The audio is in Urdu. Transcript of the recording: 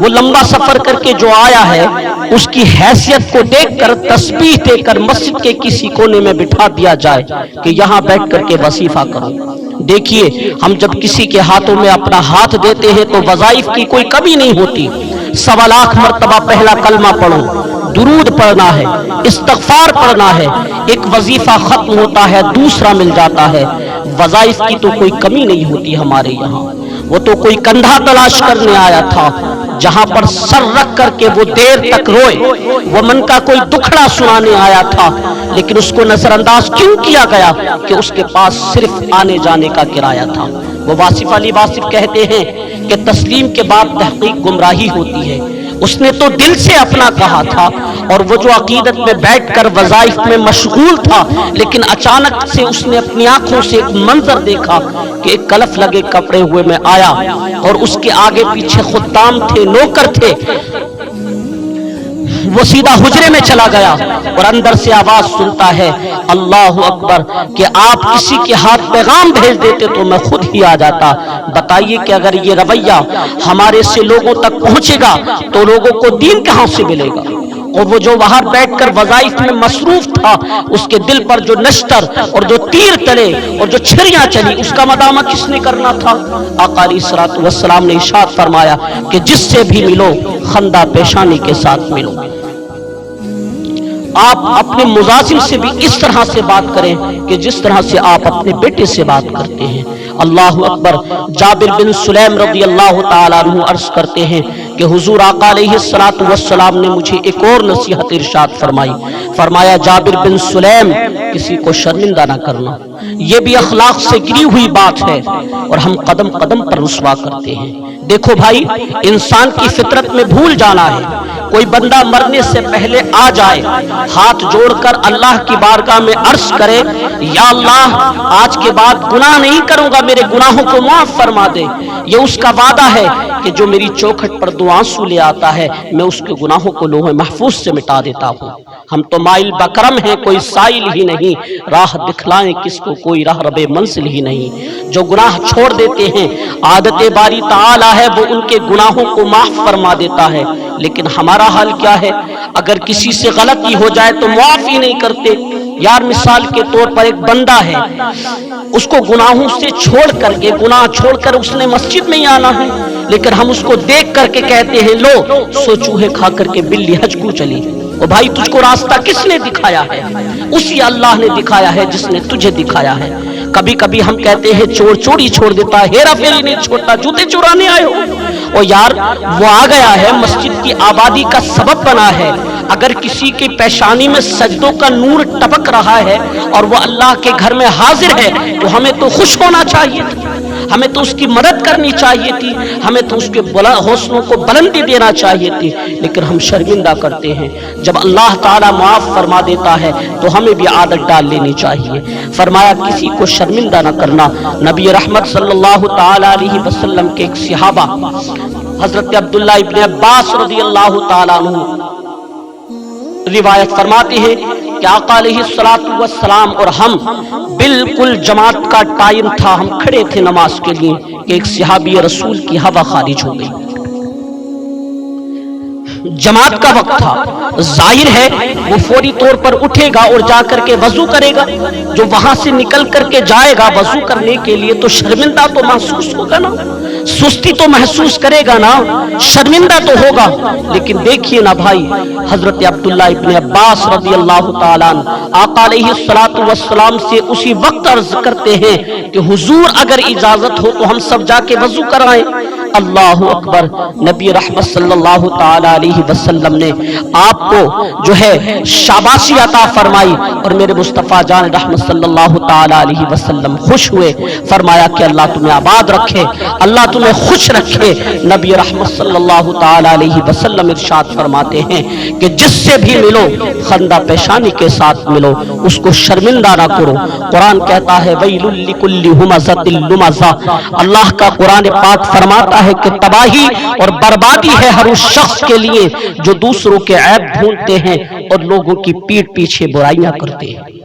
وہ لمبا سفر کر کے جو آیا ہے اس کی حیثیت کو دیکھ کر تسبیح دے کر مسجد کے کسی کونے میں بٹھا دیا جائے کہ یہاں بیٹھ کر کے وظیفہ کرو۔ دیکھیے ہم جب کسی کے ہاتھوں میں اپنا ہاتھ دیتے ہیں تو وظائف کی کوئی کمی نہیں ہوتی۔ 1.25 لاکھ مرتبہ پہلا کلمہ پڑھو، درود پڑھنا ہے، استغفار پڑھنا ہے، ایک وظیفہ ختم ہوتا ہے دوسرا مل جاتا ہے۔ وظائف کی تو کوئی کمی نہیں ہوتی ہمارے یہاں۔ وہ تو کوئی کندھا تلاش کرنے آیا تھا جہاں پر سر رکھ کر کے وہ دیر تک روئے، وہ من کا کوئی دکھڑا سنانے آیا تھا، لیکن اس کو نظر انداز کیوں کیا گیا کہ اس کے پاس صرف آنے جانے کا کرایہ تھا۔ وہ واصف علی واصف کہتے ہیں کہ تسلیم کے بعد تحقیق گمراہی ہوتی ہے۔ اس نے تو دل سے اپنا کہا تھا، اور وہ جو عقیدت میں بیٹھ کر وظائف میں مشغول تھا، لیکن اچانک سے اس نے اپنی آنکھوں سے ایک منظر دیکھا کہ ایک کلف لگے کپڑے ہوئے میں آیا، اور اس کے آگے پیچھے خدام تھے، نوکر تھے۔ وہ سیدھا حجرے میں چلا گیا اور اندر سے آواز سنتا ہے اللہ اکبر کہ آپ کسی کے ہاتھ پیغام بھیج دیتے تو میں خود ہی آ جاتا۔ بتائیے کہ اگر یہ رویہ ہمارے سے لوگوں تک پہنچے گا تو لوگوں کو دین کہاں سے ملے گا؟ اور وہ جو باہر بیٹھ کر وظائف میں مصروف تھا، اس کے دل پر جو نشتر اور جو تیر چلے اور جو چھریاں چلی، اس کا مدامہ کس نے کرنا تھا؟ آقا علیہ الصلوۃ والسلام نے ارشاد فرمایا کہ جس سے بھی ملو خندہ پیشانی کے ساتھ ملو۔ آپ اپنے ملازم سے بھی اس طرح سے بات کریں کہ جس طرح سے آپ اپنے بیٹے سے بات کرتے ہیں۔ اللہ اکبر۔ جابر بن سلیم رضی اللہ تعالیٰ عنہ عرض کرتے ہیں کہ حضور آقا علیہ الصلوۃ والسلام نے مجھے ایک اور نصیحت ارشاد فرمائی۔ فرمایا جابر بن سلیم کسی کو شرمندہ نہ کرنا، یہ بھی اخلاق سے گری ہوئی بات ہے اور ہم قدم قدم پر رسوا کرتے ہیں۔ دیکھو بھائی، انسان کی فطرت میں بھول جانا ہے۔ کوئی بندہ مرنے سے پہلے آ جائے، ہاتھ جوڑ کر اللہ کی بارگاہ میں عرض کرے یا اللہ آج کے بعد گناہ نہیں کروں گا، میرے گناہوں کو معاف فرما دے، یہ اس کا وعدہ ہے کہ جو میری چوکھٹ پر دو آنسو لے آتا ہے میں اس کے گناہوں کو لوح محفوظ سے مٹا دیتا ہوں۔ ہم تو مائل بکرم ہیں، کوئی سائل ہی نہیں، راہ دکھلائیں کس کو کوئی راہ رب منزل ہی نہیں۔ جو گناہ چھوڑ دیتے ہیں عادت باری تعالی ہے وہ ان کے گناہوں کو معاف فرما دیتا ہے، لیکن ہمارا حال کیا ہے؟ اگر کسی سے غلطی ہو جائے تو معاف ہی نہیں کرتے۔ یار مثال کے طور پر ایک بندہ ہے، اس کو گناہوں سے چھوڑ کر کے گناہ چھوڑ کر اس نے مسجد میں ہی آنا ہے، لیکن ہم اس کو دیکھ کر کے کہتے ہیں لو سو چوہے کھا کر کے بلی حج کو چلی۔ او بھائی تجھ کو راستہ کس نے دکھایا ہے؟ اسی اللہ نے دکھایا ہے جس نے تجھے دکھایا ہے۔ کبھی کبھی ہم کہتے ہیں چور چوری چھوڑ دیتا ہے، ہیرا پھیری نہیں چھوڑتا، جوتے چرانے آئے ہو۔ او یار وہ آ گیا ہے، مسجد کی آبادی کا سبب بنا ہے۔ اگر کسی کی پیشانی میں سجدوں کا نور ٹپک رہا ہے اور وہ اللہ کے گھر میں حاضر ہے تو ہمیں تو خوش ہونا چاہیے تھا، ہمیں تو اس کی مدد کرنی چاہیے تھی، ہمیں تو اس کے حوصلوں کو بلندی دینا چاہیے تھی، لیکن ہم شرمندہ کرتے ہیں۔ جب اللہ تعالیٰ معاف فرما دیتا ہے تو ہمیں بھی عادت ڈال لینی چاہیے۔ فرمایا کسی کو شرمندہ نہ کرنا۔ نبی رحمت صلی اللہ تعالیٰ علیہ وسلم کے ایک صحابہ حضرت عبداللہ ابن عباس رضی اللہ تعالیٰ عنہ روایت فرماتے ہیں کہ آقا علیہ الصلوۃ والسلام اور ہم بالکل جماعت کا ٹائم تھا، ہم کھڑے تھے نماز کے لیے کہ ایک صحابی رسول کی ہوا خارج ہو گئی۔ جماعت کا وقت تھا، ظاہر ہے وہ فوری طور پر اٹھے گا اور جا کر کے وضو کرے گا۔ جو وہاں سے نکل کر کے جائے گا وضو کرنے کے لیے تو شرمندہ تو محسوس ہوگا نا، سستی تو محسوس کرے گا نا، شرمندہ تو ہوگا۔ لیکن دیکھیے نا بھائی، حضرت عبداللہ ابن عباس رضی اللہ تعالیٰ عنہ آقا علیہ الصلوۃ والسلام سے اسی وقت عرض کرتے ہیں کہ حضور اگر اجازت ہو تو ہم سب جا کے وضو کرائیں۔ اللہ اکبر۔ نبی رحمت صلی اللہ تعالیٰ علیہ وسلم نے آپ کو جو ہے شاباشی عطا فرمائی اور میرے مصطفیٰ جان رحمت صلی اللہ تعالیٰ علیہ وسلم خوش ہوئے، فرمایا کہ اللہ تمہیں آباد رکھے، اللہ تمہیں خوش رکھے۔ نبی رحمت صلی اللہ تعالیٰ علیہ وسلم ارشاد فرماتے ہیں کہ جس سے بھی ملو خندہ پیشانی کے ساتھ ملو، اس کو شرمندہ نہ کرو۔ قرآن کہتا ہے ویل لکل ہمزۃ لمزہ، اللہ کا قرآن پاک فرماتا ہے کہ تباہی اور بربادی ہے ہر اس شخص کے لیے جو دوسروں کے عیب ڈھونڈتے ہیں اور لوگوں کی پیٹھ پیچھے برائیاں کرتے ہیں۔